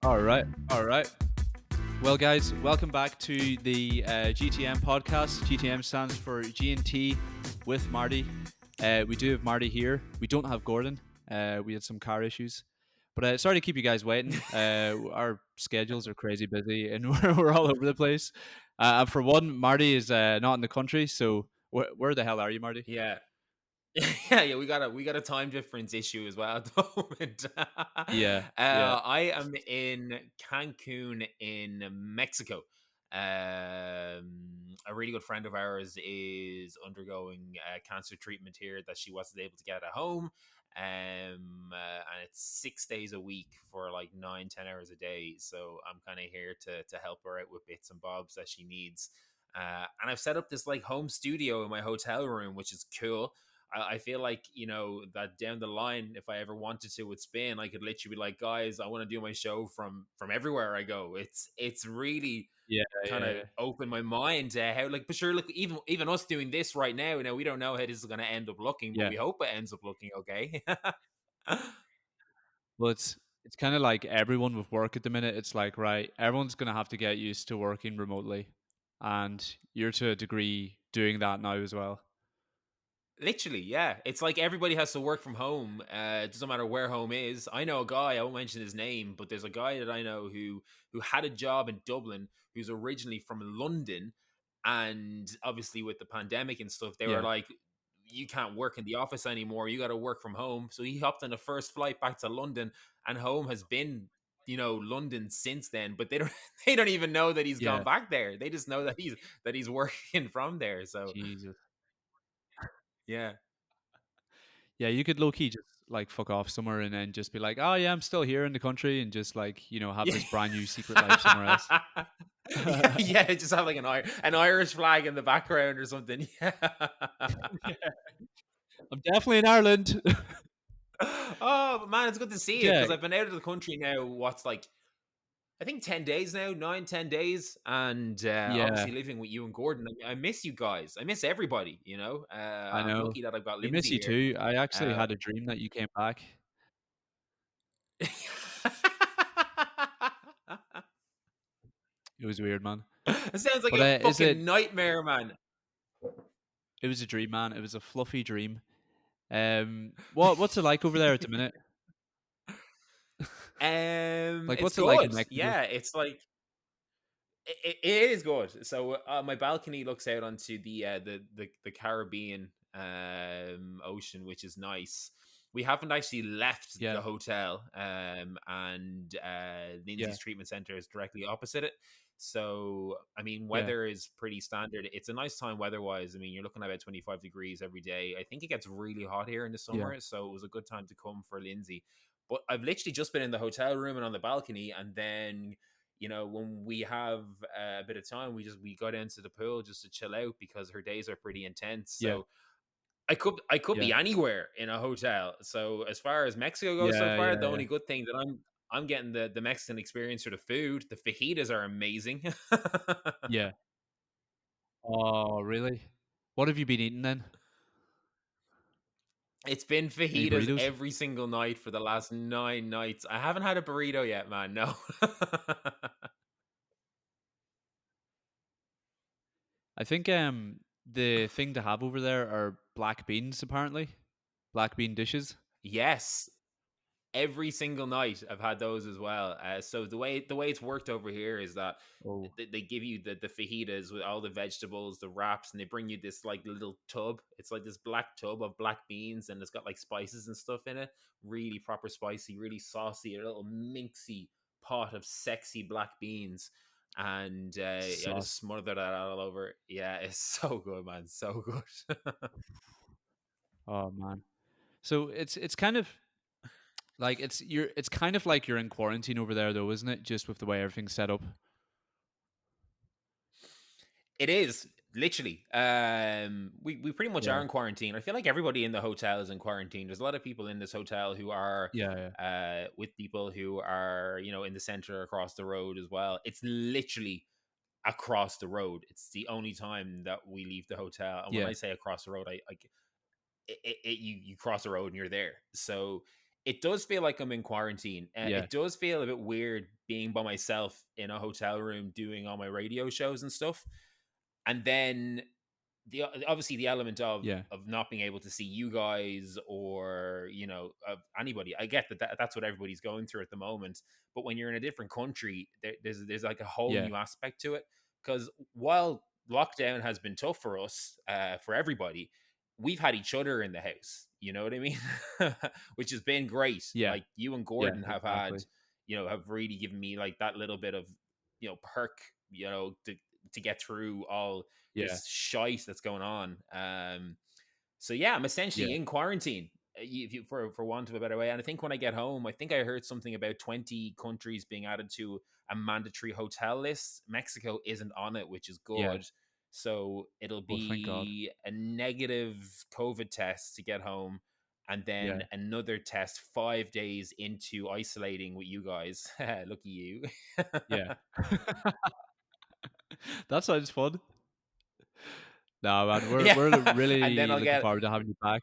All right. All right. Well, guys, welcome back to the GTM podcast. GTM stands for G&T with Marty. We do have Marty here. We don't have Gordon. We had some car issues. But sorry to keep you guys waiting. Our schedules are crazy busy and we're all over the place. And for one, Marty is not in the country. So where the hell are you, Marty? Yeah. Yeah, we got a time difference issue as well at the moment. Yeah. Yeah. I am in Cancun in Mexico. A really good friend of ours is undergoing cancer treatment here that she wasn't able to get at home. And it's 6 days a week for like 9-10 hours a day. So I'm kind of here to help her out with bits and bobs that she needs. And I've set up this like home studio in my hotel room, which is cool. I feel like, that down the line, if I ever wanted to with Spin, I could literally be like, guys, I want to do my show from everywhere I go. It's really Yeah. kind Yeah. of Yeah. opened my mind to how, like, but sure, look, even us doing this right now, we don't know how this is going to end up looking, but Yeah. we hope it ends up looking okay. Well, it's kind of like everyone with work at the minute. It's like, right, everyone's going to have to get used to working remotely, and you're to a degree doing that now as well. Literally, yeah. It's like everybody has to work from home. It doesn't matter where home is. I know a guy, I won't mention his name, but there's a guy that I know who had a job in Dublin, who's originally from London. And obviously with the pandemic and stuff, they were Yeah, like, you can't work in the office anymore. You got to work from home. So he hopped on the first flight back to London, and home has been, London since then. But they don't they don't even know that he's gone yeah, back there. They just know that he's working from there. So Jesus, yeah. yeah. You could low key just like fuck off somewhere and then just be like, oh yeah, I'm still here in the country, and just like have Yeah. this brand new secret life somewhere else. Yeah, yeah, just have like an Irish flag in the background or something. Yeah. Yeah, I'm definitely in Ireland. Oh, but man, it's good to see you Yeah, because I've been out of the country now. What's like, I think 10 days now, 9-10 days, and yeah. obviously living with you and Gordon. I miss you guys. I miss everybody. I I'm know. lucky that I've got I miss Lindsay you here. too. I actually Uh, had a dream that you came back. It was weird, man. it sounds like But a is it? fucking nightmare, man. It was a dream, man. It was a fluffy dream. What's it like over there at the minute? Like, It's what's it like in good. Mexico? Yeah, it's like it is good. So my balcony looks out onto the Caribbean ocean, which is nice. We haven't actually left Yeah, the hotel, and yeah, Lindsay's treatment center is directly opposite it. So I mean, yeah, weather is pretty standard. It's a nice time weather-wise. I mean, you're looking at about 25 degrees every day. I think it gets really hot here in the yeah, summer, so it was a good time to come for Lindsay. But I've literally just been in the hotel room and on the balcony, and then when we have a bit of time, we go down to the pool just to chill out because her days are pretty intense. yeah, So I could be yeah, anywhere in a hotel. So as far as Mexico goes so yeah, far, yeah, the yeah, only good thing that I'm getting the Mexican experience for the food. The fajitas are amazing. yeah. Oh, really? What have you been eating then? It's been Any fajitas burritos? every single night for the last 9 nights. I haven't had a burrito yet, man. No. I think the thing to have over there are black beans. Apparently, black bean dishes. Yes. Every single night I've had those as well. So the way it's worked over here is that Oh, they give you the fajitas with all the vegetables, the wraps, and they bring you this like little tub. It's like this black tub of black beans, and it's got like spices and stuff in it. Really proper spicy, really saucy, a little minxy pot of sexy black beans. And I sauce. just smother that all over. Yeah, it's so good, man. So good. Oh man. So it's kind of like it's kind of like you're in quarantine over there though, isn't it? Just with the way everything's set up. It is literally. We pretty much are Yeah. in quarantine. I feel like everybody in the hotel is in quarantine. There's a lot of people in this hotel who are Yeah. Yeah. with people who are in the center across the road as well. It's literally across the road. It's the only time that we leave the hotel. And when Yeah. I say across the road, I you cross the road and you're there. So it does feel like I'm in quarantine. Yeah, It does feel a bit weird being by myself in a hotel room doing all my radio shows and stuff. And then the obviously the element yeah, of not being able to see you guys or of anybody. I get that's what everybody's going through at the moment. But when you're in a different country, there's like a whole yeah, new aspect to it. Because while lockdown has been tough for us, for everybody, we've had each other in the house. You know what I mean? Which has been great. yeah, Like you and yeah, Gordon have had, exactly. have really given me like that little bit of perk, to get through all Yeah, this shite that's going on. So yeah, I'm yeah, essentially in quarantine, for want of a better way. And I think when I get home, I think I heard something about 20 countries being added to a mandatory hotel list. Mexico isn't on it, which is yeah. good. So it'll Well, thank God. be a negative COVID test to get home, and then Yeah, another test 5 days into isolating with you guys. Lucky you. yeah. That sounds fun. No, man, we're Yeah, and then really I'll looking get. forward to having you back.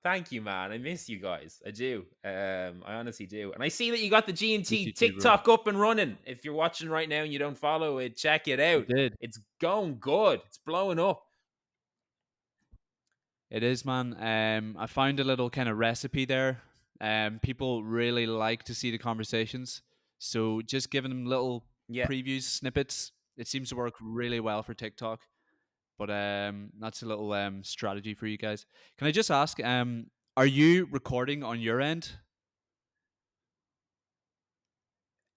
Thank you, man. I miss you guys. I do. I honestly do. And I see that you got the G and Miss T you too, bro. TikTok up and running. If you're watching right now and you don't follow it, check it I out. did. It's going good. It's blowing up. It is, man. I found a little kind of recipe there. People really like to see the conversations, so just giving them little Yeah. previews, snippets. It seems to work really well for TikTok. But that's a little strategy for you guys. Can I just ask, are you recording on your end?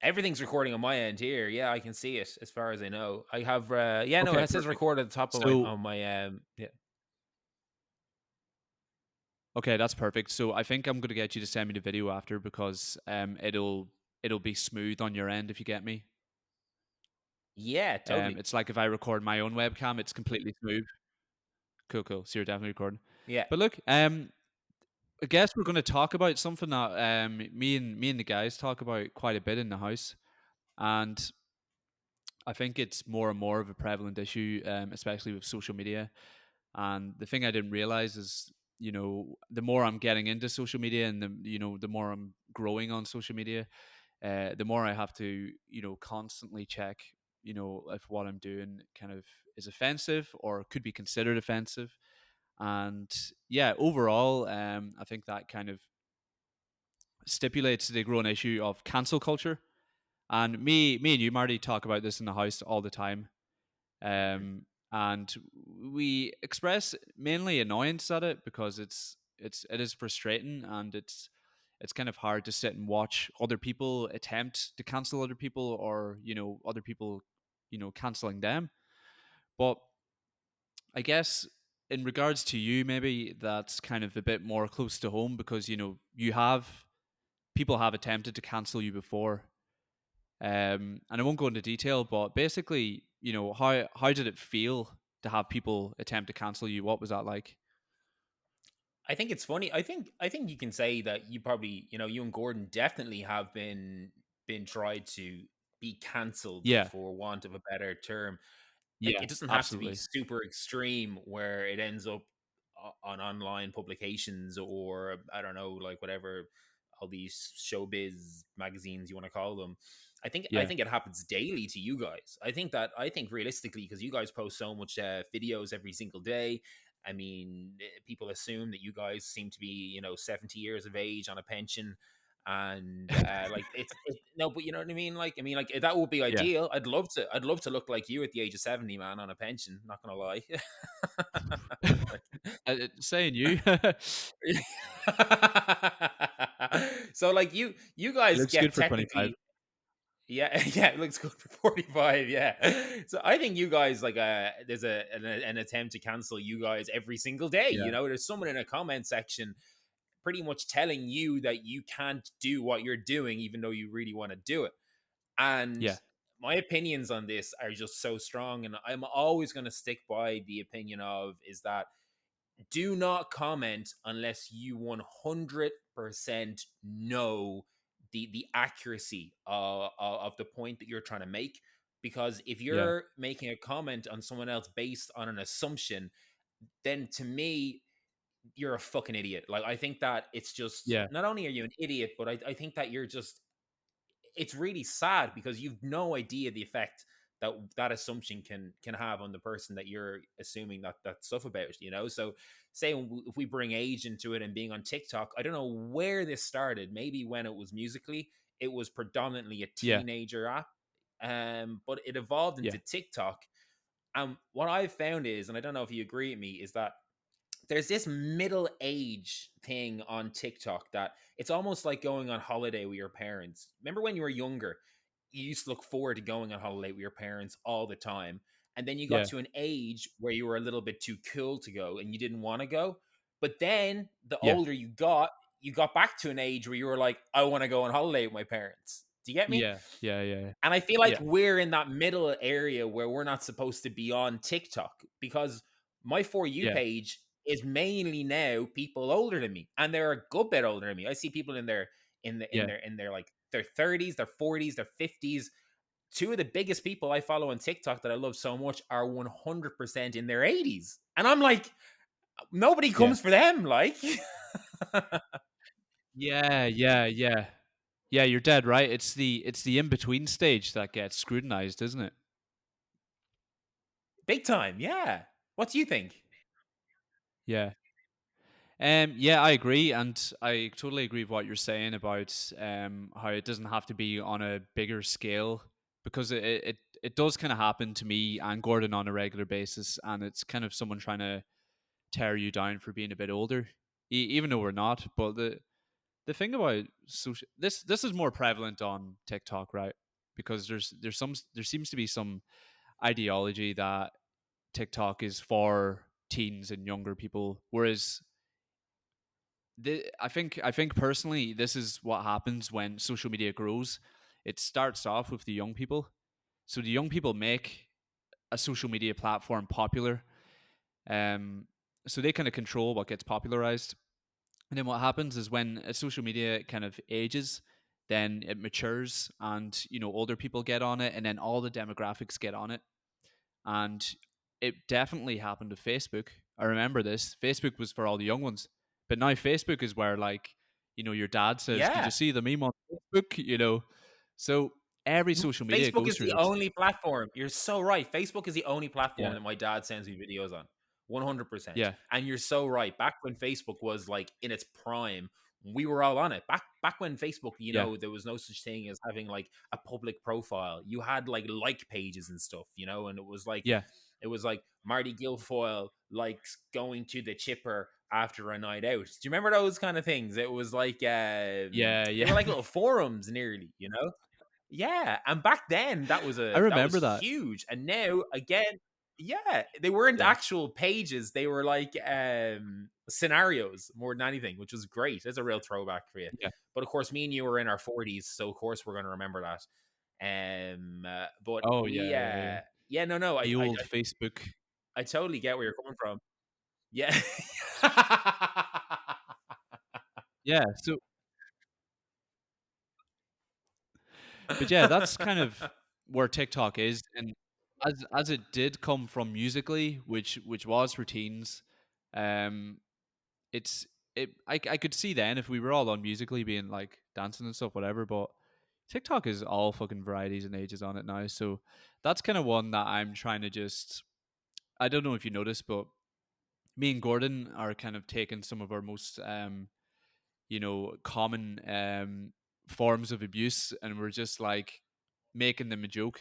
Everything's recording on my end here. Yeah, I can see it as far as I know. I have yeah, no, Okay, it says perfect. record at the top of my So on my yeah. okay, that's perfect. So I think I'm gonna get you to send me the video after because it'll be smooth on your end if you get me. Yeah, totally. It's like if I record my own webcam, it's completely smooth. Cool, cool. So you're definitely recording. Yeah. But look, I guess we're going to talk about something that me and the guys talk about quite a bit in the house, and I think it's more and more of a prevalent issue, especially with social media. And the thing I didn't realize is, the more I'm getting into social media and the more I'm growing on social media, the more I have to, constantly check, if what I'm doing kind of is offensive or could be considered offensive. And yeah, overall, I think that kind of stipulates the growing issue of cancel culture. And me and you, Marty, talk about this in the house all the time. Mhm. And we express mainly annoyance at it because it is frustrating, and it's kind of hard to sit and watch other people attempt to cancel other people, or other people canceling them. But I guess in regards to you, maybe that's kind of a bit more close to home because you have people have attempted to cancel you before. And I won't go into detail, but basically, how did it feel to have people attempt to cancel you? What was that like? I think it's funny. I think you can say that you probably, you and Gordon definitely have been tried to be cancelled, Yeah, for want of a better term. Like yeah, it doesn't have to be absolutely. super extreme where it ends up on online publications, or I don't know, like whatever, all these showbiz magazines you want to call them. I Yeah, think it happens daily to you guys. I think realistically, because you guys post so much videos every single day. I mean, people assume that you guys seem to be, 70 years of age on a pension, and like no, but you know what I mean, like that would be yeah. ideal. I'd love to look like you at the age of 70, man, on a pension, not gonna lie. Saying you, So like you it guys looks get good for 25. technically. Yeah, yeah, it looks good for 45. Yeah, so I think you guys like there's an attempt to cancel you guys every single day. Yeah, There's someone in a comment section pretty much telling you that you can't do what you're doing, even though you really want to do it. And yeah, my opinions on this are just so strong, and I'm always going to stick by the opinion of is that do not comment unless you 100% know the accuracy of the point that you're trying to make. Because if yeah, you're making a comment on someone else based on an assumption, then to me you're a fucking idiot. Like, I think that it's just, Yeah. not only are you an idiot, but I think that you're just, it's really sad because you've no idea the effect that that assumption can have on the person that you're assuming that stuff about, you know. So say if we bring age into it and being on TikTok, I don't know where this started. Maybe when it was Musically, it was predominantly a Yeah. teenager app, but it evolved Yeah. into TikTok. And what I've found is, and I don't know if you agree with me, is that there's this middle age thing on TikTok that it's almost like going on holiday with your parents. Remember when you were younger, you used to look forward to going on holiday with your parents all the time. And then you got Yeah. to an age where you were a little bit too cool to go and you didn't want to go. But then the Yeah. older you got back to an age where you were like, I want to go on holiday with my parents. Do you get me? Yeah. Yeah. Yeah. And I feel like Yeah. we're in that middle area where we're not supposed to be on TikTok because my For You Yeah. page is mainly now people older than me, and they're a good bit older than me. I see people in their Yeah. in their like their 30s, their 40s, their 50s. Two of the biggest people I follow on TikTok that I love so much are 100% in their 80s. And I'm like, nobody Yeah. comes for them, like. Yeah. Yeah. Yeah. Yeah, you're dead right. It's the in between stage that gets scrutinized, isn't it? Big time, yeah. What do you think? Yeah. Yeah, I agree, and I totally agree with what you're saying about how it doesn't have to be on a bigger scale because it does kind of happen to me and Gordon on a regular basis, and it's kind of someone trying to tear you down for being a bit older, even though we're not. But the thing about social this is more prevalent on TikTok, right? Because there seems to be some ideology that TikTok is for teens and younger people, whereas I think personally this is what happens when social media grows. It starts off with the young people, so the young people make a social media platform popular, um, so they kind of control what gets popularized. And then what happens is when a social media kind of ages, then it matures, and older people get on it, and then all the demographics get on it. And it definitely happened to Facebook. I remember this. Facebook was for all the young ones, but now Facebook is where, like, your dad says, "Did you Yeah. see the meme on Facebook?" So every social media Facebook goes is through the this. only platform. You're so right. Facebook is the only platform Yeah, that my dad sends me videos on. 100%. yeah, And you're so right. Back when Facebook was like in its prime, we were all on it. Back when Facebook, yeah, there was no such thing as having like a public profile. You had like pages and stuff, and yeah, it was like Marty Guilfoyle likes going to the chipper after a night out. Do you remember those kind of things? It was like yeah, they were yeah. like little forums nearly. Yeah, and back then I that was remember that. huge, and now again, yeah, they weren't Yeah, actual pages; they were like scenarios more than anything, which was great. It's a real throwback for you. yeah. But of course, me and you were in our 40s, so of course we're going to remember that. But Oh yeah, yeah, yeah. yeah, no, The old Facebook. I totally get where you're coming from. Yeah. Yeah. So, but yeah, that's kind of where TikTok is, and as it did come from Musically, which was for teens, um, it's I could see then if we were all on Musically being like dancing and stuff, whatever. But TikTok is all fucking varieties and ages on it now, so that's kind of one that I'm trying to just. I don't know if you noticed, but me and Gordon are kind of taking some of our most common forms of abuse, and we're just like making them a joke.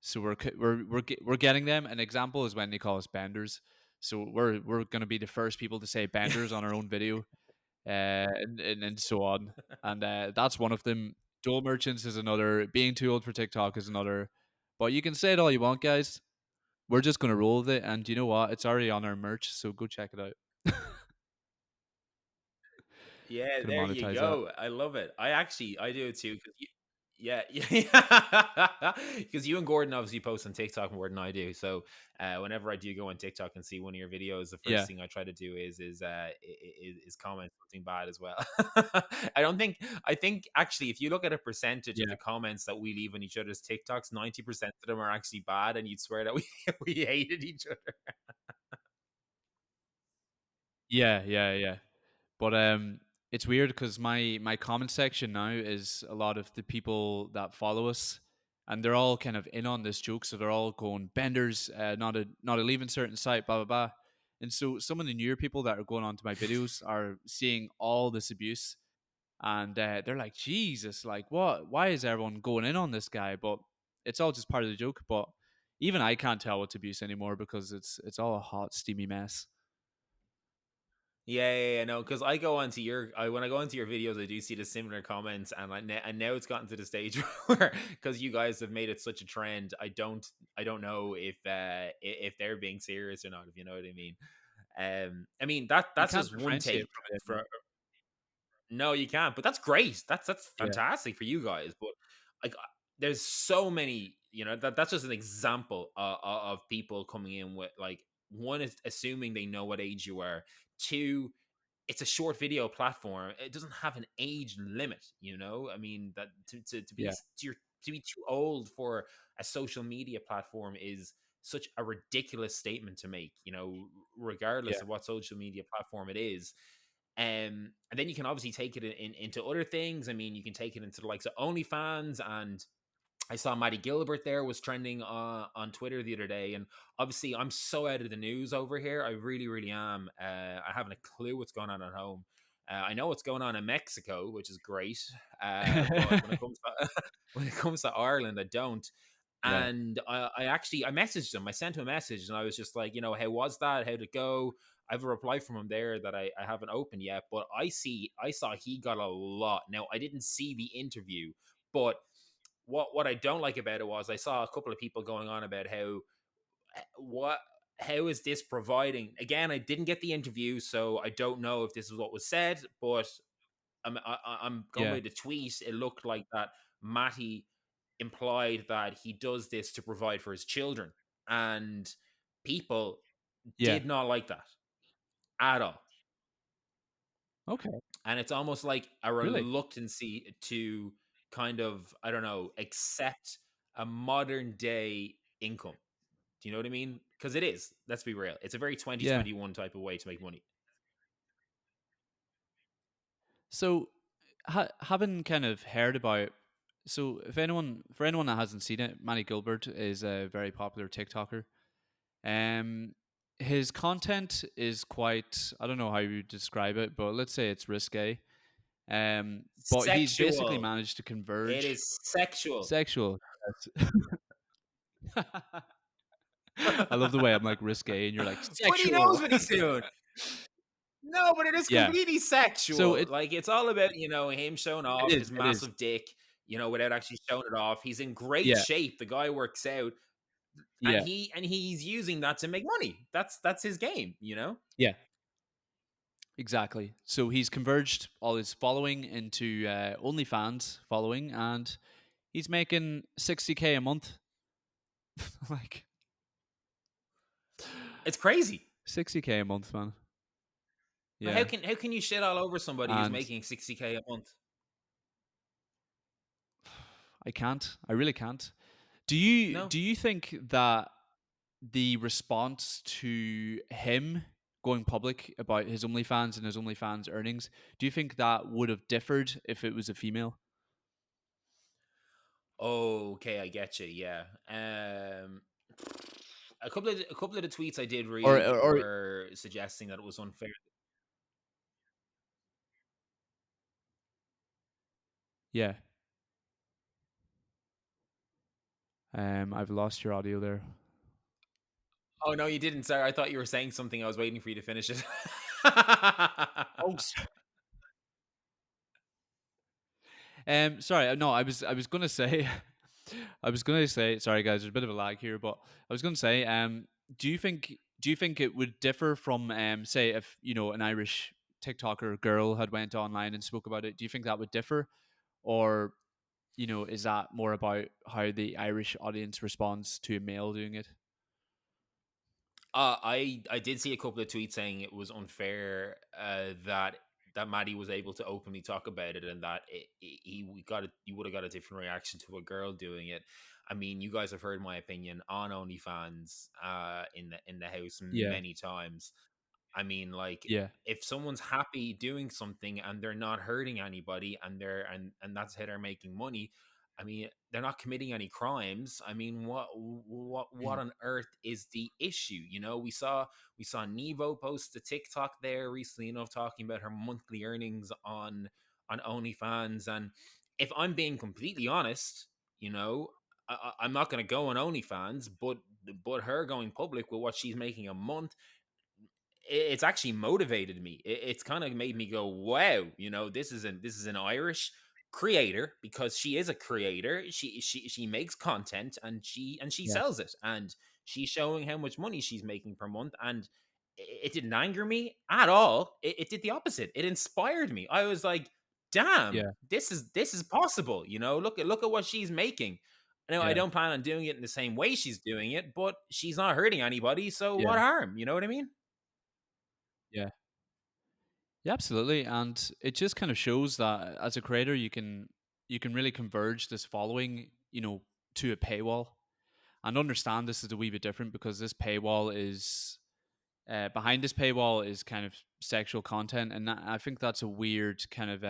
So we're getting them. An example is when they call us benders. So we're gonna be the first people to say benders on our own video, and so on. And that's one of them. Dual merchants is another. Being too old for TikTok is another. But you can say it all you want, guys. We're just gonna roll with it, and you know what? It's already on our merch, so go check it out. Yeah, Gonna there you monetize that. go. I love it. I do it too. Yeah, yeah, because you and Gordon obviously post on TikTok more than I do. So whenever I do go on TikTok and see one of your videos, the first Yeah, thing I try to do is comment something bad as well. I think actually, if you look at a percentage of yeah. the comments that we leave on each other's TikToks, 90% of them are actually bad, and you'd swear that we we hated each other. Yeah, yeah, yeah. But it's weird because my comment section now is a lot of the people that follow us, and they're all kind of in on this joke. So they're all going benders, not a leaving certain site, blah blah blah. And so some of the newer people that are going onto my videos are seeing all this abuse, and they're like, Jesus, like what? Why is everyone going in on this guy? But it's all just part of the joke. But even I can't tell what's abuse anymore because it's all a hot, steamy mess. Yeah, no, because I go onto when I go into your videos, I do see the similar comments, and and now it's gotten to the stage where, because you guys have made it such a trend, I don't know if they're being serious or not, if you know what I mean. I mean You that's can't just one differentiate take from it for anymore. no, you can't. But that's great. That's Yeah, fantastic for you guys. But like, there's so many. You know that's just an example of people coming in with like, one is assuming they know what age you are. Two, it's a short video platform. It doesn't have an age limit. You know, I mean that to be yeah, to be too old for a social media platform is such a ridiculous statement to make. You know, yeah, regardless of what social media platform it is. And then you can obviously take it into other things. I mean, you can take it into the likes of OnlyFans, and I saw Matty Gilbert there was trending on Twitter the other day. And obviously, I'm so out of the news over here. I really, really am. I haven't a clue what's going on at home. I know what's going on in Mexico, which is great. But when it comes to when it comes to Ireland, I don't. yeah, And I messaged him. I sent him a message, and I was just like, how was that? How'd it go? I have a reply from him there that I haven't opened yet, but I saw he got a lot. Now I didn't see the interview, but what I don't like about it was I saw a couple of people going on about what how is this providing. Again, I didn't get the interview, so I don't know if this is what was said, but I'm going yeah, by the tweet. It looked like that Matty implied that he does this to provide for his children, and people yeah. did not like that at all. Okay, And it's almost like a really? reluctancy to kind of, I don't know, accept a modern day income. Do you know what I mean? Because it is. Let's be real. It's a very Yeah. 2021 type of way to make money. So, having kind of heard about, so if anyone, for anyone that hasn't seen it, Manny Gilbert is a very popular TikToker. Um, his content is quite, I don't know how you would describe it, but let's say it's risque. But he's basically Sexual. managed to It converge is sexual. sexual. I love the way I'm like risque, and you're like But he knows sexual. what he's doing. No, but it is Yeah. completely So sexual. Like, it's all about, him showing it off is. his It is. massive dick, without actually showing it off. He's in great Yeah. shape. The guy works out, and Yeah. he's using that to make money. That's his game. Yeah. Exactly. So he's converged all his following into OnlyFans following, and he's making 60K a month. Like It's crazy. 60K a month, man. But how Yeah, can you shit all over somebody who's and making 60K a month? I can't. I really can't. Do you No. do you think that the response to him going public about his OnlyFans and his OnlyFans earnings, do you think that would have differed if it was a female? Okay, I get you. Yeah. A couple of the tweets I did Or read or, or were suggesting that it was unfair. yeah. I've lost your audio there. Oh no, you didn't. Sorry, I thought you were saying something. I was waiting for you to finish it. Oh, sorry, no, I was gonna say, I was gonna say, sorry guys, there's a bit of a lag here, but I was gonna say, do you think it would differ from, say, if an Irish TikToker girl had went online and spoke about it? Do you think that would differ, or is that more about how the Irish audience responds to a male doing it? I did see a couple of tweets saying it was unfair that Maddie was able to openly talk about it, and that he would have got a different reaction to a girl doing it. I mean, you guys have heard my opinion on OnlyFans in the house Yeah, many times. I mean, like, Yeah. if someone's happy doing something and they're not hurting anybody and and that's how they're making money, I mean, they're not committing any crimes. I mean, what Mm. on earth is the issue? You know, we saw Nevo post a TikTok there recently enough talking about her monthly earnings on OnlyFans. And if I'm being completely honest, you know, I'm not going to go on OnlyFans, but her going public with what she's making a month, it's actually motivated me. It's kind of made me go, wow, you know, this is an Irish creator, because she is a creator. She makes content, and she Yeah. sells it, and she's showing how much money she's making per month. And it didn't anger me at all. It did the opposite. It inspired me. I was like, damn, Yeah. this is possible. You know, look at what she's making. Now, I Yeah. don't plan on doing it in the same way she's doing it, but she's not hurting anybody, so what Yeah. harm? You know what I mean? Yeah. Yeah, absolutely. And it just kind of shows that as a creator, you can really converge this following, to a paywall. And understand this is a wee bit different because this paywall is behind this paywall is kind of sexual content, and I think that's a weird kind of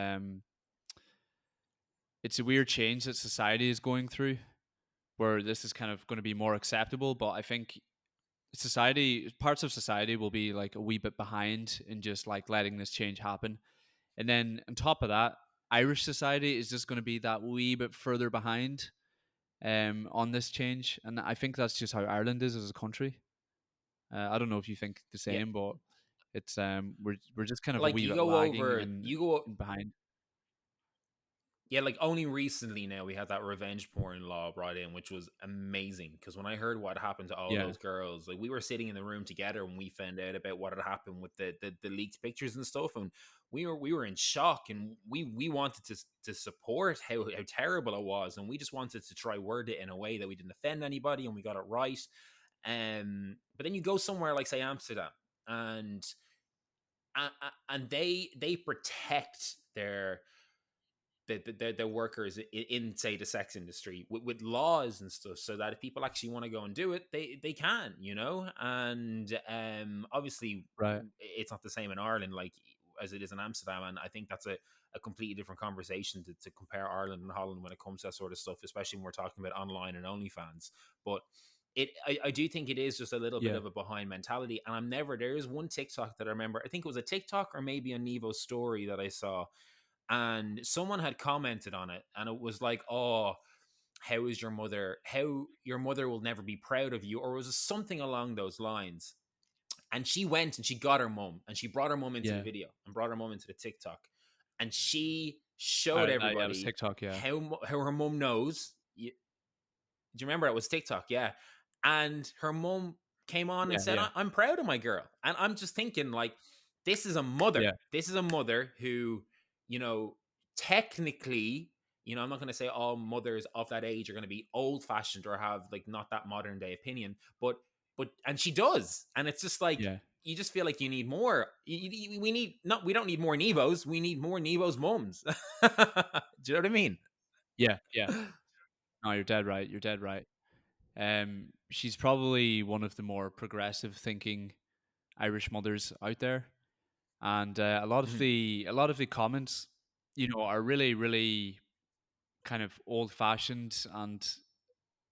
it's a weird change that society is going through, where this is kind of going to be more acceptable. But I think parts of society will be like a wee bit behind in just like letting this change happen. And then on top of that, Irish society is just going to be that wee bit further behind on this change. And I think that's just how Ireland is as a country. I don't know if you think the Yeah. same, but it's we're just kind of a Like, wee you bit go lagging over you go in behind. yeah, like, only recently now we had that revenge porn law brought in, which was amazing. Because when I heard what happened to all Yeah, those girls, like, we were sitting in the room together when we found out about what had happened with the leaked pictures and stuff, and we were in shock, and we wanted to support how terrible it was, and we just wanted to try word it in a way that we didn't offend anybody, and we got it right. But then you go somewhere like, say, Amsterdam, and and they protect their workers in, say, the sex industry with laws and stuff, so that if people actually want to go and do it, they can, you know. And obviously right. it's not the same in Ireland, like, as it is in Amsterdam. And I think that's a completely different conversation to compare Ireland and Holland when it comes to that sort of stuff, especially when we're talking about online and OnlyFans. But I do think it is just a little bit Yeah, of a behind mentality. And there is one TikTok that I remember, I think it was a TikTok or maybe a Nevo story that I saw, and someone had commented on it, and it was like, oh, how is your mother, how your mother will never be proud of you, or was it something along those lines. And she went and she got her mum, and she brought her mum into the yeah. video and brought her mum into the TikTok, and she showed Yeah, it was everybody TikTok. Yeah, how her mum knows. Do you remember? It was TikTok, yeah. And her mum came on and yeah, said, yeah, I'm proud of my girl. And I'm just thinking, like, this is a mother. yeah, This is a mother who, you know, technically, I'm not going to say all mothers of that age are going to be old fashioned or have, like, not that modern day opinion, and she does. And it's just like, yeah, you just feel like you need more. We need, not, we don't need more Nevos. We need more Nevos mums. Do you know what I mean? yeah, yeah. No, you're dead right. You're dead right. She's probably one of the more progressive thinking Irish mothers out there, and a lot of the comments, are really, really kind of old fashioned and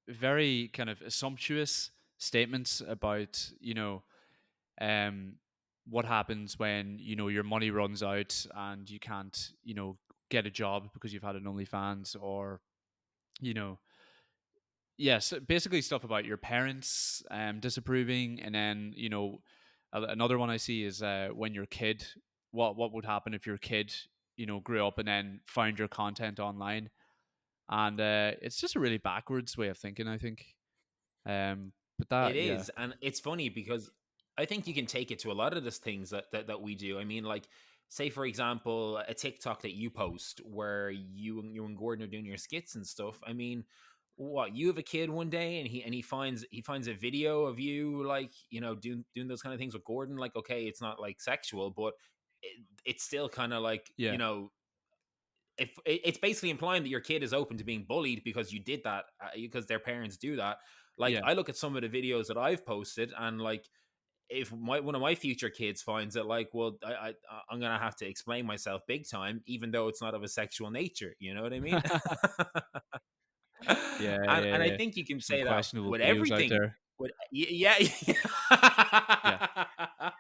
very kind of sumptuous statements about um what happens when your money runs out and you can't get a job because you've had an OnlyFans, or you know yes, basically stuff about your parents disapproving. And then another one I see is when your kid, what would happen if your kid grew up and then found your content online. And it's just a really backwards way of thinking, I think. But It that, yeah, is, and it's funny because I think you can take it to a lot of these things that we do. I mean, like, say for example, a TikTok that you post where you and Gordon are doing your skits and stuff. I mean, what, you have a kid one day, and he finds a video of you, like, doing those kind of things with Gordon. Like, okay, it's not like sexual, but it's still kind of like, yeah, if it's basically implying that your kid is open to being bullied because you did that, because their parents do that. Like, yeah, I look at some of the videos that I've posted, and, like, if one of my future kids finds it, like, well, I'm gonna have to explain myself big time, even though it's not of a sexual nature. You know what I mean? Yeah, And yeah, I yeah. think you can Some say that questionable with videos out everything. there. With yeah, Yeah, yeah.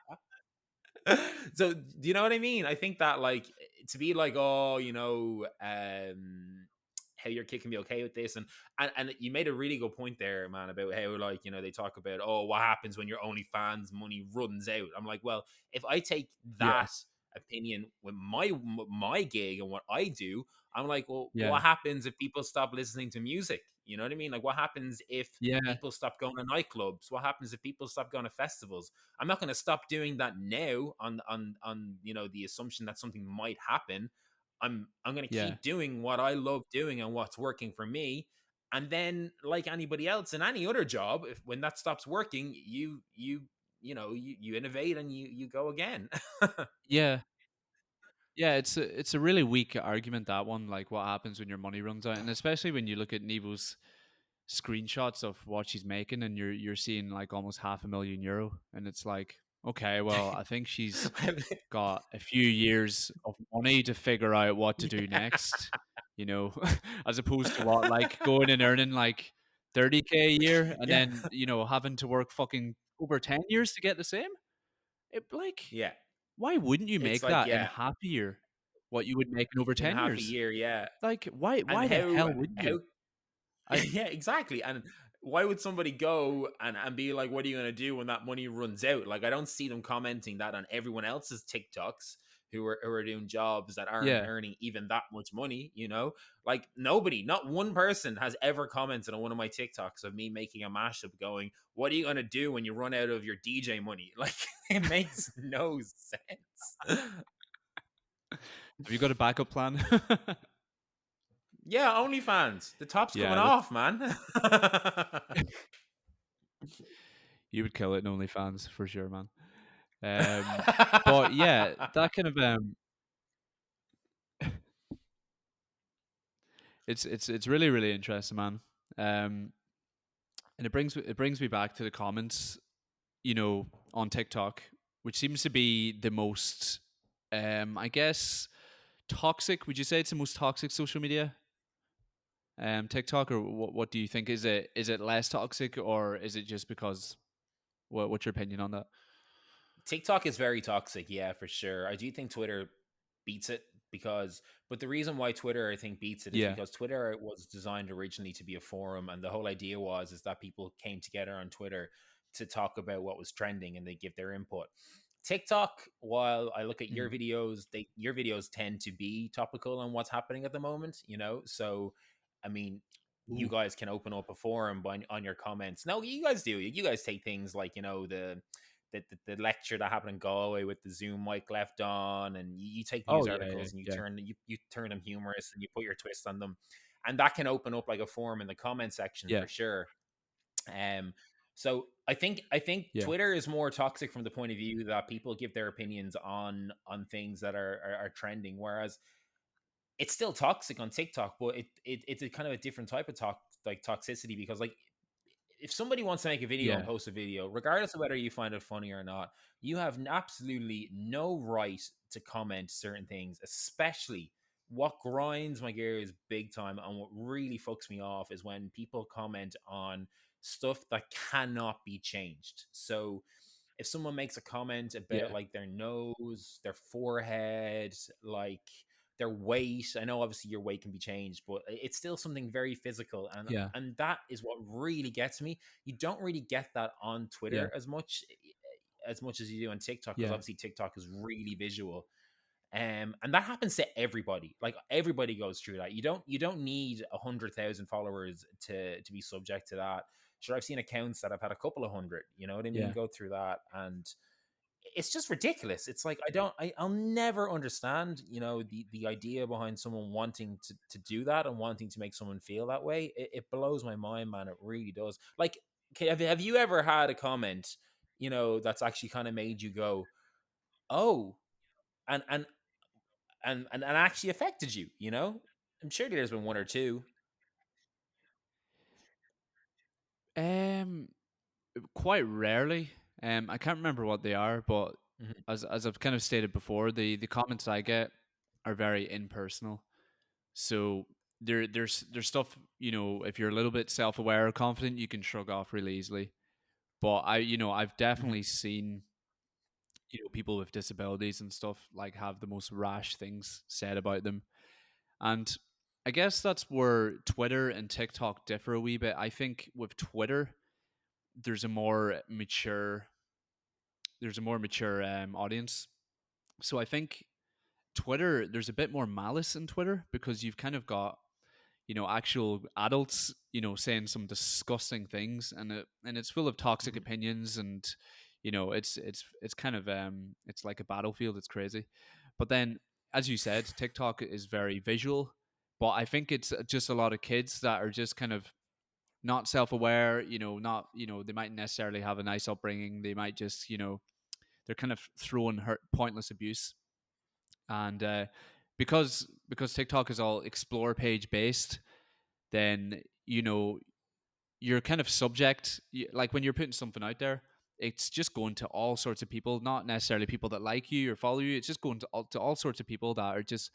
So do you know what I mean? I think that, like, to be like, oh, hey, your kid can be okay with this, and you made a really good point there, man, about how, like, they talk about, oh, what happens when your OnlyFans money runs out. I'm like, well, if I take yeah, that opinion with my gig and what I do, I'm like, well, yeah, what happens if people stop listening to music? You know what I mean? Like, what happens if yeah, people stop going to nightclubs? What happens if people stop going to festivals? I'm not going to stop doing that now on the assumption that something might happen. I'm going to yeah, keep doing what I love doing and what's working for me. And then, like anybody else in any other job, if when that stops working, you innovate and you go again. yeah. Yeah, it's a really weak argument, that one. Like, what happens when your money runs out, and especially when you look at Nevo's screenshots of what she's making, and you're seeing like almost €500,000, and it's like, okay, well, I think she's got a few years of money to figure out what to do Yeah. next, you know, as opposed to what, like, going and earning like 30K a year, and Yeah. then having to work fucking over 10 years to get the same. Like, Yeah. why wouldn't you It's make like, that in yeah, half a year what you would make in over in 10 half a years? year, yeah. Like, why And why the hell wouldn't you? how I yeah, exactly. And why would somebody go and be like, what are you going to do when that money runs out? Like, I don't see them commenting that on everyone else's TikToks who are doing jobs that aren't Yeah. earning even that much money. Like, nobody, not one person has ever commented on one of my TikToks of me making a mashup going, what are you going to do when you run out of your DJ money? Like, it makes no sense. Have you got a backup plan? Yeah, OnlyFans. The top's coming Yeah, off, man. you would kill it in OnlyFans for sure, man. But yeah, that kind of it's really really interesting, man. Um, and it brings me back to the comments, on TikTok, which seems to be the most, I guess, toxic. Would you say it's the most toxic social media? TikTok, or what do you think? Is it less toxic, or is it just because? What's your opinion on that? TikTok is very toxic, yeah, for sure. I do think Twitter beats it but the reason why Twitter I think beats it is Yeah. because Twitter was designed originally to be a forum, and the whole idea is that people came together on Twitter to talk about what was trending and they give their input. TikTok, while I look at Mhm. your videos tend to be topical on what's happening at the moment. So, I mean, you Ooh. guys can open up a forum on your comments. No, you guys do. You guys take things like the lecture that happened in Galway with the Zoom mic left on, and you take Oh news yeah, yeah, articles and yeah, you turn them humorous and you put your twist on them, and that can open up like a forum in the comment section yeah, for sure. Um, so I think yeah, Twitter is more toxic from the point of view that people give their opinions on things that are trending, whereas it's still toxic on TikTok, but it's a kind of a different type of like toxicity, because, like, if somebody wants to make a video and yeah, post a video, regardless of whether you find it funny or not, you have absolutely no right to comment certain things, especially what grinds my gears big time and what really fucks me off is when people comment on stuff that cannot be changed. So if someone makes a comment about yeah, like their nose, their forehead, like their weight, I know obviously your weight can be changed, but it's still something very physical, and yeah, and that is what really gets me. You don't really get that on yeah, Twitter as much as you do on TikTok, because yeah, obviously TikTok is really visual. And that happens to everybody. Like, everybody goes through that. You don't need 100,000 followers to be subject to that. Sure, I've seen accounts that have had a couple of hundred, you know what I mean, yeah, go through that, and it's just ridiculous. It's like, I'll never understand, the idea behind someone wanting to do that and wanting to make someone feel that way. It blows my mind, man. It really does. Like, okay, have you ever had a comment, that's actually kind of made you go, oh, and and actually affected you? I'm sure there's been one or two. Um, quite rarely. I can't remember what they are, but Mhm, as I've kind of stated before, the comments I get are very impersonal. So there's stuff, if you're a little bit self aware or confident, you can shrug off really easily. But I've mhm. definitely seen people with disabilities and stuff like have the most rash things said about them. And I guess that's where Twitter and TikTok differ a wee bit. I think with Twitter, there's a more mature audience. So I think Twitter, there's a bit more malice in Twitter because you've kind of got actual adults saying some disgusting things, and it's full of toxic Mhm. opinions, and it's kind of it's like a battlefield. It's crazy. But then, as you said, TikTok is very visual, but I think it's just a lot of kids that are just kind of not self-aware, not they might necessarily have a nice upbringing. They might just they're kind of throwing hurt pointless abuse. And because TikTok is all explore page based, then you're kind of subject. Like when you're putting something out there, it's just going to all sorts of people, not necessarily people that like you or follow you. It's just going to all sorts of people that are just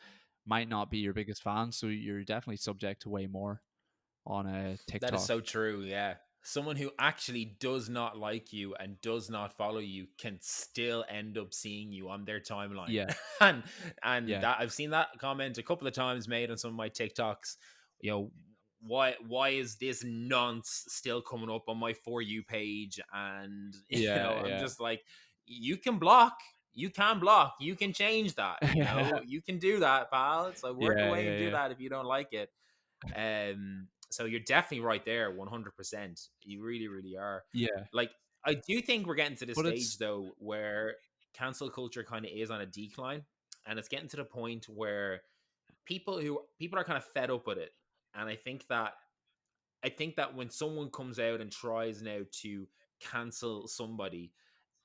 might not be your biggest fans. So you're definitely subject to way more on a That is TikTok. so true. Yeah. Someone who actually does not like you and does not follow you can still end up seeing you on their timeline. Yeah, and and yeah, that I've seen that comment a couple of times made on some of my TikToks. You know, why is this nonce still coming up on my for you page? And yeah, I'm yeah, just like, you can block. You can block. You can change that. You can do that, pal. So work yeah, away and yeah, do yeah, that if you don't like it. So you're definitely right there, 100%. You really, really are. yeah. Like, I do think we're getting to the But stage it's though where cancel culture kind of is on a decline, and it's getting to the point where people are kind of fed up with it. And I think that when someone comes out and tries now to cancel somebody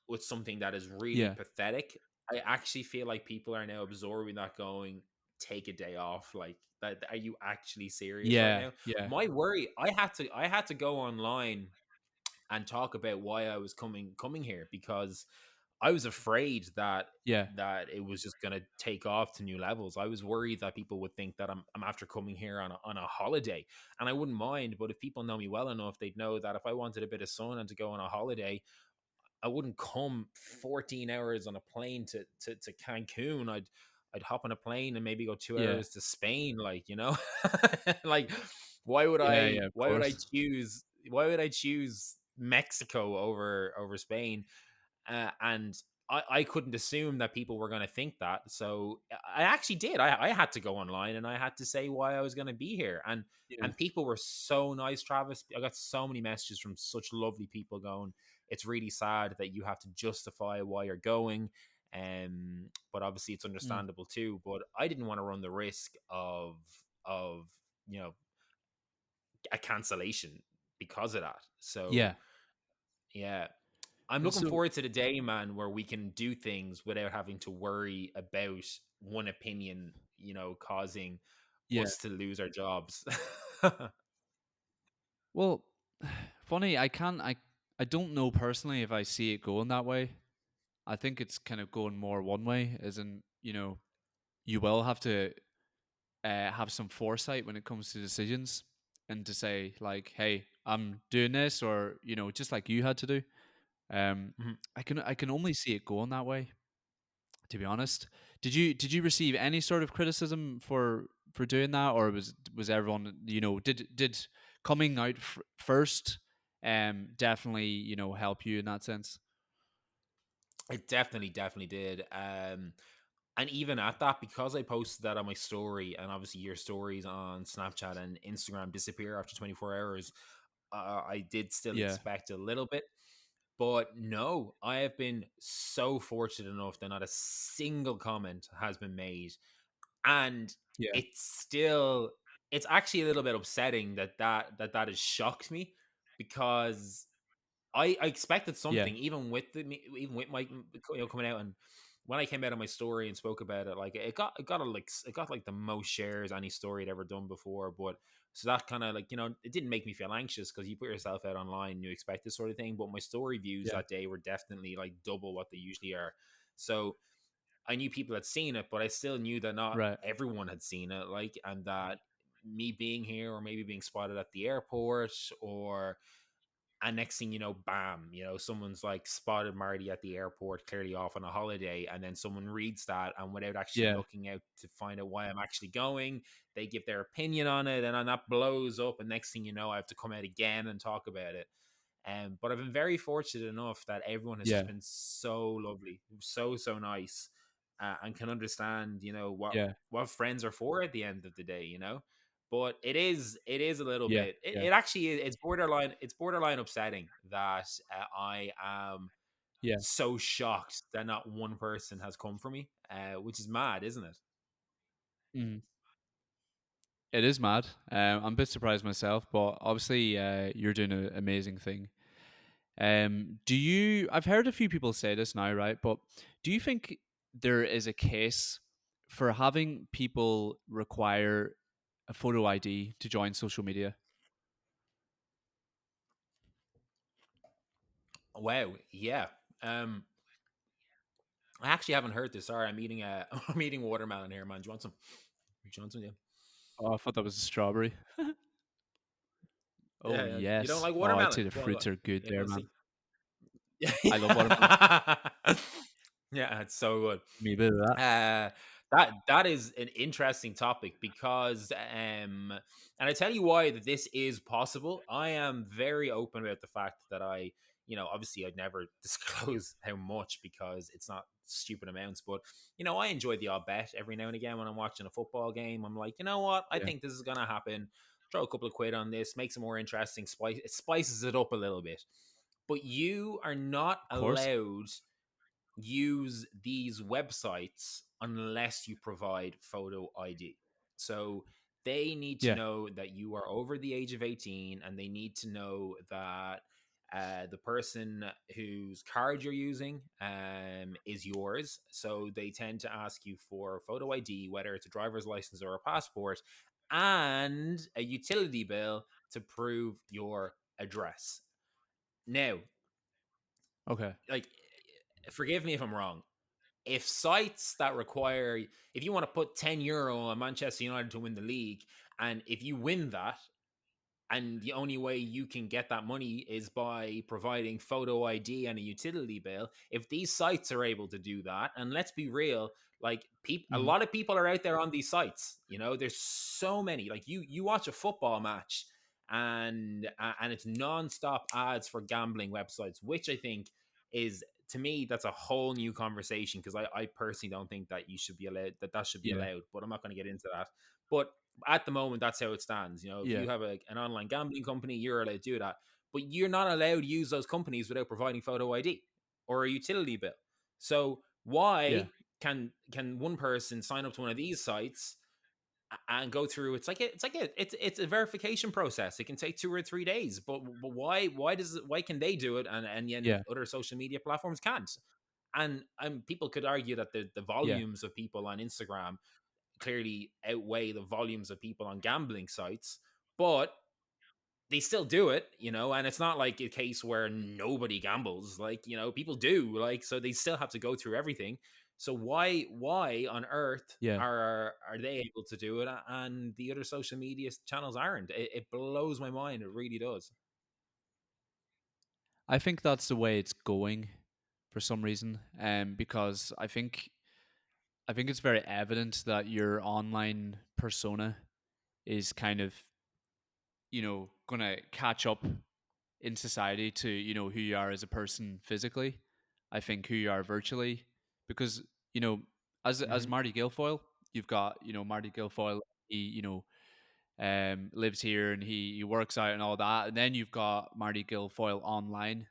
with something that is really yeah, pathetic, I actually feel like people are now absorbing that, going, take a day off. Like, that, are you actually serious right yeah, now? yeah, My worry, I had to go online and talk about why I was coming here, because I was afraid that yeah, it was just going to take off to new levels. I was worried that people would think that I'm after coming here on a holiday, and I wouldn't mind. But if people know me well enough, they'd know that if I wanted a bit of sun and to go on a holiday, I wouldn't come 14 hours on a plane to Cancun. I'd hop on a plane and maybe go two yeah, hours to Spain. Like, like, why would yeah, I yeah. Of why would I course. choose why would I choose Mexico over Spain? And I couldn't assume that people were going to think that. So I actually did. I had to go online and I had to say why I was going to be here. Yeah. And people were so nice, Travis. I got so many messages from such lovely people going, it's really sad that you have to justify why you're going. But obviously it's Mm. understandable too. But I didn't want to run the risk of you know a cancellation because of that. So Yeah. yeah, I'm And looking so, forward to the day, man, where we can do things without having to worry about one opinion, causing yeah. us to lose our jobs. Well, funny, I don't know personally if I see it going that way. I think it's kind of going more one way, as in, you will have to have some foresight when it comes to decisions and to say like, hey, I'm doing this, or, just like you had to do. Mhm. I can only see it going that way, to be honest. Did you receive any sort of criticism for doing that, or was everyone, did coming out first definitely help you in that sense? It definitely did. And even at that, because I posted that on my story, and obviously your stories on Snapchat and Instagram disappear after 24 hours, I did still Yeah, expect a little bit. But no, I have been so fortunate enough that not a single comment has been made. And yeah, it's actually a little bit upsetting that has shocked me, because I expected yeah, something, even with my coming out. And when I came out of my story and spoke about it, like it got like the most shares any story had ever done before. But so that kind of like, it didn't make me feel anxious because you put yourself out online and you expect this sort of thing. But my story views Yeah. that day were definitely like double what they usually are. So I knew people had seen it, but I still knew that not Right. everyone had seen it. Like, and that me being here or maybe being spotted at the airport or and next thing you know, bam, someone's like spotted Marty at the airport, clearly off on a holiday, and then someone reads that, and without actually Yeah. looking out to find out why I'm actually going, they give their opinion on it, and then that blows up, and next thing you know, I have to come out again and talk about it. But I've been very fortunate enough that everyone has just Yeah. been so lovely, so nice, and can understand, Yeah. what friends are for at the end of the day. But it is a little Yeah. bit. It, Yeah. it actually it's borderline upsetting that I am Yeah. so shocked that not one person has come for me, which is mad, isn't it? Mhm. It is mad. I'm a bit surprised myself, but obviously, you're doing an amazing thing. Do you? I've heard a few people say this now, right? But do you think there is a case for having people require a photo ID to join social media? Wow, yeah. Um, I actually haven't heard this. Sorry, I'm eating I'm eating watermelon here, man. Do you want some? Do you want some? Yeah. Oh, I thought that was a strawberry. Oh Yeah, yeah. You don't yes. like Oh, I'd watermelon? say the Go on, go on. fruits are good Yeah, there, let's man. see. Yeah, I love watermelon. yeah, it's so good. Me a bit of that. That is an interesting topic because and I tell you why that this is possible. I am very open about the fact that obviously I'd never disclose how much because it's not stupid amounts, but I enjoy the odd bet every now and again when I'm watching a football game. I'm like, you know what? I Yeah, think this is gonna happen. Throw a couple of quid on this, makes it more interesting, it spices it up a little bit. But you are not of course. allowed use these websites unless you provide photo ID. So they need to Yeah. know that you are over the age of 18 and they need to know that the person whose card you're using is yours. So they tend to ask you for photo ID, whether it's a driver's license or a passport, and a utility bill to prove your address. Now, Okay. like, forgive me if I'm wrong, if sites that require, if you want to put €10 on Manchester United to win the league, and if you win that, and the only way you can get that money is by providing photo ID and a utility bill. If these sites are able to do that, and let's be real, like a Mhm. lot of people are out there on these sites. There's so many. Like you watch a football match, and it's non-stop ads for gambling websites, which I think is, to me, that's a whole new conversation because I personally don't think that you should be allowed that should be Yeah. allowed. But I'm not going to get into that. But at the moment, that's how it stands. If Yeah. you have an online gambling company, you're allowed to do that, but you're not allowed to use those companies without providing photo ID or a utility bill. So Yeah. why can one person sign up to one of these sites and go through? It's a verification process. It can take 2 or 3 days, but why can they do it and yet Yeah. other social media platforms can't? And people could argue that the Yeah. volumes of people on Instagram clearly outweigh the volumes of people on gambling sites, but they still do it, and it's not like a case where nobody gambles. Like, people do, like, so they still have to go through everything. So why on earth Yeah. are they able to do it and the other social media channels aren't? It blows my mind. It really does. I think that's the way it's going for some reason. Because I think it's very evident that your online persona is kind of, gonna catch up in society to, who you are as a person physically. I think who you are virtually. Because, you know, as Hmm. Marty Guilfoyle, you've got, Marty Guilfoyle, he, lives here and he works out and all that. And then you've got Marty Guilfoyle online.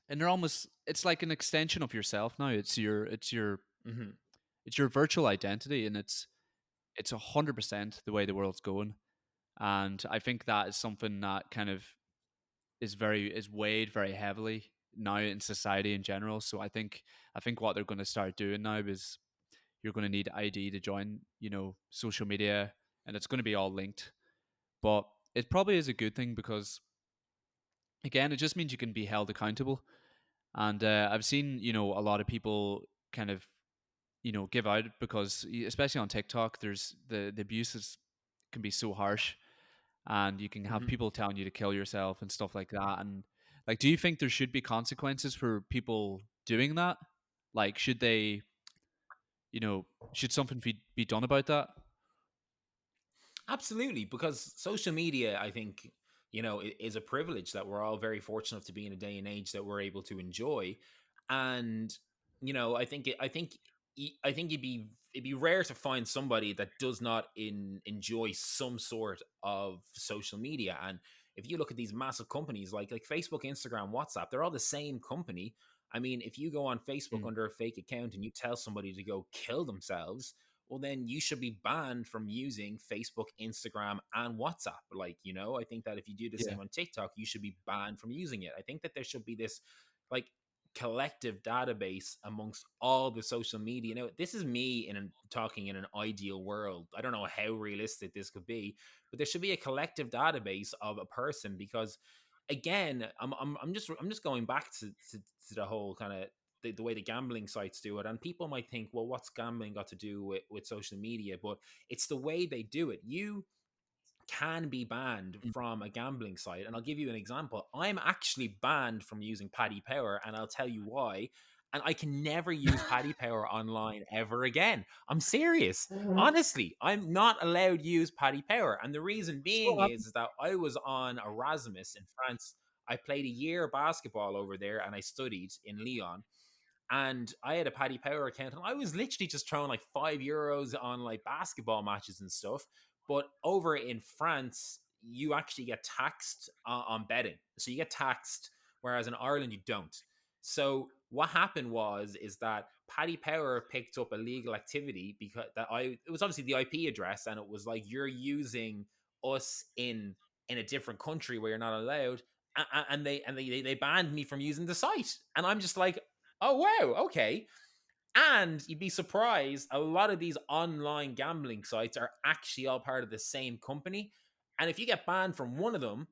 And they're almost it's like an extension of yourself now. Hmm. It's your virtual identity, and it's 100% the way the world's going. And I think that is something that kind of is weighed very heavily now in society in general. So I think what they're going to start doing now is you're going to need ID to join, social media, and it's going to be all linked. But it probably is a good thing because again, it just means you can be held accountable. And I've seen, a lot of people kind of, give out because, especially on TikTok, there's the abuses can be so harsh, and you can have Mhm. people telling you to kill yourself and stuff like that. And like, do you think there should be consequences for people doing that? Like, should they, should something be done about that? Absolutely, because social media, I think, is a privilege that we're all very fortunate to be in a day and age that we're able to enjoy. And I think it'd be rare to find somebody that does not enjoy some sort of social media. And if you look at these massive companies like Facebook, Instagram, WhatsApp, they're all the same company. I mean, if you go on Facebook Mm, under a fake account and you tell somebody to go kill themselves, well, then you should be banned from using Facebook, Instagram, and WhatsApp. I think that if you do the yeah, same on TikTok, you should be banned from using it. I think that there should be this like collective database amongst all the social media. This is me talking in an ideal world. I don't know how realistic this could be, but there should be a collective database of a person because again, I'm just going back to the whole kind of the way the gambling sites do it. And people might think, well, what's gambling got to do with social media? But it's the way they do it. You can be banned mm. from a gambling site. And I'll give you an example. I'm actually banned from using Paddy Power, and I'll tell you why. And I can never use Paddy Power online ever again. I'm serious. Honestly, I'm not allowed to use Paddy Power. And the reason being What is that I was on Erasmus in France. I played a year of basketball over there and I studied in Lyon, and I had a Paddy Power account, and I was literally just throwing like €5 on like basketball matches and stuff. But over in France, you actually get taxed on betting, so you get taxed, whereas in Ireland you don't. So what happened is that Paddy Power picked up a legal activity because it was obviously the IP address, and it was like you're using us in a different country where you're not allowed, and they banned me from using the site, and I'm just like, oh wow, okay. And you'd be surprised, a lot of these online gambling sites are actually all part of the same company. And if you get banned from one of them,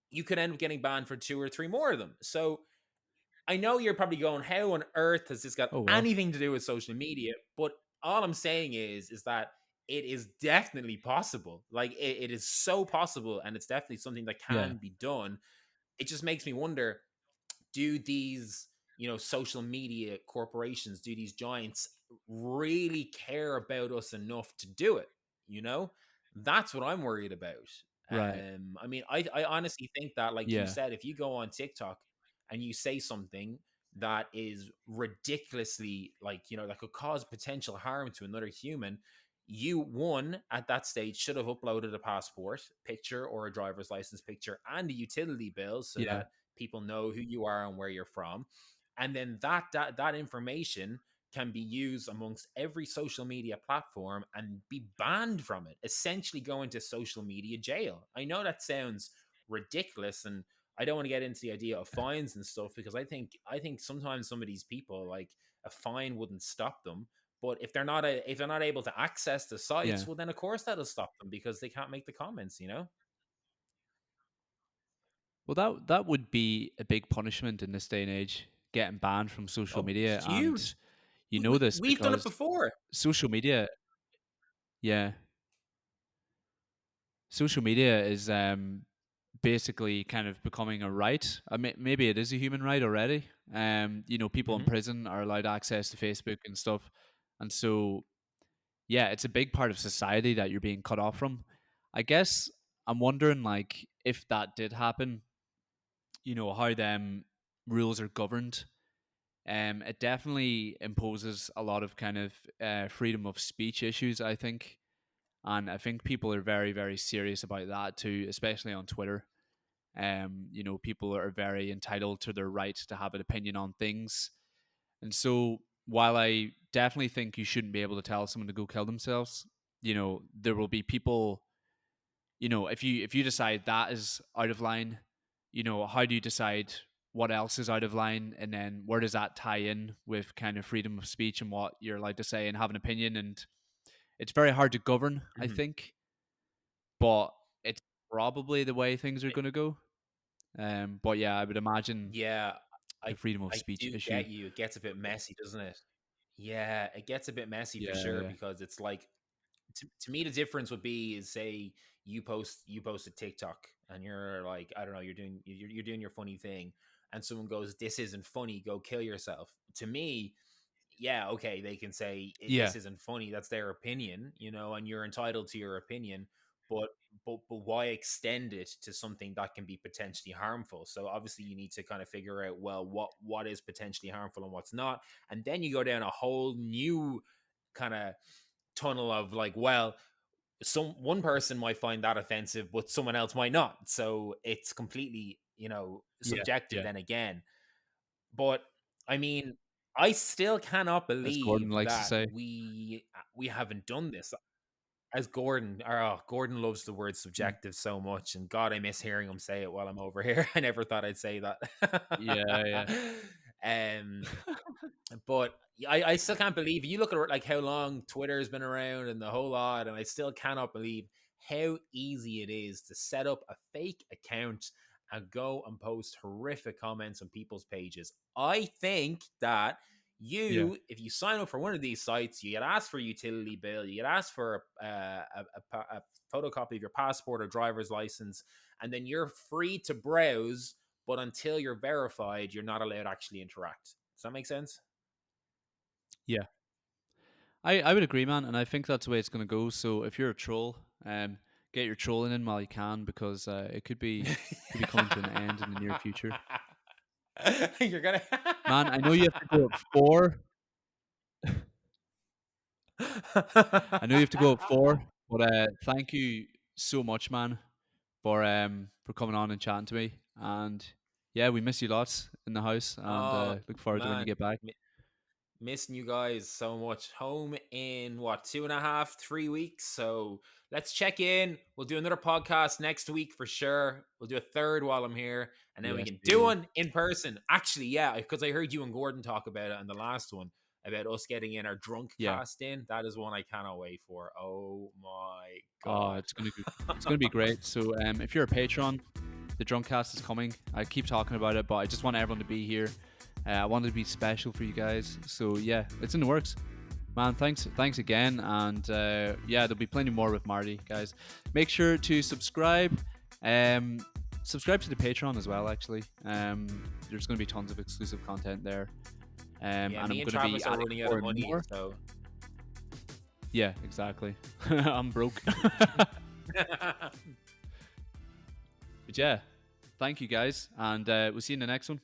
you could end up getting banned for two or three more of them. So I know you're probably going, how on earth has this got Oh well, anything to do with social media? But all I'm saying is that it is definitely possible. Like it is so possible, and it's definitely something that yeah, can be done. It just makes me wonder, do these social media corporations, do these giants really care about us enough to do it? you know that's what I'm worried about. right, I mean, I honestly think that, like you yeah, said, if you go on TikTok and you say something that is ridiculously, that could cause potential harm to another human, you, one, at that stage should have uploaded a passport picture or a driver's license picture and a utility bill so yeah, that people know who you are and where you're from. And then that information can be used amongst every social media platform and be banned from it, essentially go into social media jail. I know that sounds ridiculous, and I don't want to get into the idea of fines and stuff, because I think sometimes some of these people, like, a fine wouldn't stop them. But if they're not able to access the yeah. sites, well, then of course that'll stop them because they can't make the comments. Well, that would be a big punishment in this day and age, getting banned from social Oh, media, and huge. you know this We've done it because before. social media, yeah, social media is basically kind of becoming a right. I mean, maybe it is a human right already. People in Hmm. prison are allowed access to Facebook and stuff, and so yeah, it's a big part of society that you're being cut off from. I guess I'm wondering, like, if that did happen, how them rules are governed. It definitely imposes a lot of kind of freedom of speech issues, I think. And I think people are very, very serious about that too, especially on Twitter. People are very entitled to their right to have an opinion on things. And so while I definitely think you shouldn't be able to tell someone to go kill themselves, there will be people, if you decide that is out of line, how do you decide what else is out of line, and then where does that tie in with kind of freedom of speech and what you're allowed to say and have an opinion. And it's very hard to govern, I Mhm. think, but it's probably the way things are going to go. But yeah, I would imagine Yeah, the I freedom of I speech do issue. get you. It gets a bit messy, doesn't it? Yeah, it gets a bit messy for Yeah, sure yeah, because it's like to me the difference would be is say you post a TikTok and you're like I don't know you're doing your funny thing and someone goes this isn't funny go kill yourself. To me, yeah, okay, they can say yeah, this isn't funny. That's their opinion, and you're entitled to your opinion. But but why extend it to something that can be potentially harmful? So obviously you need to kind of figure out well what is potentially harmful and what's not, and then you go down a whole new kind of tunnel of like, well, one person might find that offensive, but someone else might not. So it's completely yeah, subjective yeah. then again. But I mean, I still cannot As Gordon believe likes to that say. we haven't done this. As Gordon loves the word Mm. subjective so much, and God, I miss hearing him say it while I'm over here. I never thought I'd say that. Yeah, yeah, um, but I still can't believe you look at like how long Twitter has been around and the whole lot, and I still cannot believe how easy it is to set up a fake account and go and post horrific comments on people's pages. I think that yeah, if you sign up for one of these sites, you get asked for a utility bill, you get asked for a photocopy of your passport or driver's license, and then you're free to browse. But until you're verified, you're not allowed to actually interact. Does that make sense? yeah. I would agree, man, and I think that's the way it's going to go. So if you're a troll, get your trolling in while you can, because it could be coming to an end in the near future. You're gonna. Man, I know you have to go at 4. I know you have to go at 4, but thank you so much, man, for coming on and chatting to me. And yeah, we miss you lots in the house, and Oh look forward to when you man, get back. missing you guys so much. Home in what 2.5, 3 weeks. So let's check in. We'll do another podcast next week for sure. We'll do a third while I'm here, and then we Yes, can do baby. one in person. Actually, yeah, because I heard you and Gordon talk about it in the last one about us getting in our drunk Yeah. cast in. That is one I cannot wait for. Oh my Oh, god. it's gonna be great. So if you're a patron, the drunk cast is coming. I keep talking about it, but I just want everyone to be here. I want it to be special for you guys. So yeah, it's in the works. Man, thanks again, and yeah, there'll be plenty more with Marty, guys. Make sure to subscribe. Um, Subscribe to the Patreon as well. Actually, there's going to be tons of exclusive content there, and Yeah, I'm me and going to be Travis are adding running out more of and money, more. so Yeah, exactly. I'm broke. But yeah, thank you guys, and we'll see you in the next one.